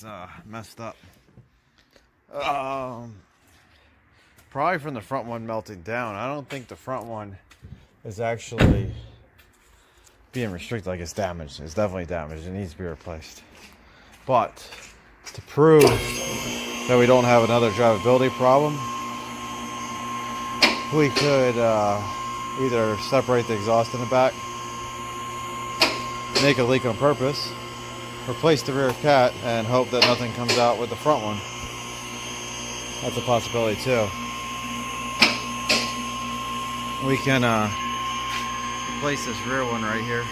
it's messed up. Probably from the front one melting down. I don't think the front one is actually being restricted, like it's damaged. It's definitely damaged. It needs to be replaced. But to prove that we don't have another drivability problem, we could either separate the exhaust in the back, make a leak on purpose, replace the rear cat, and hope that nothing comes out with the front one. That's a possibility too. We can replace this rear one right here.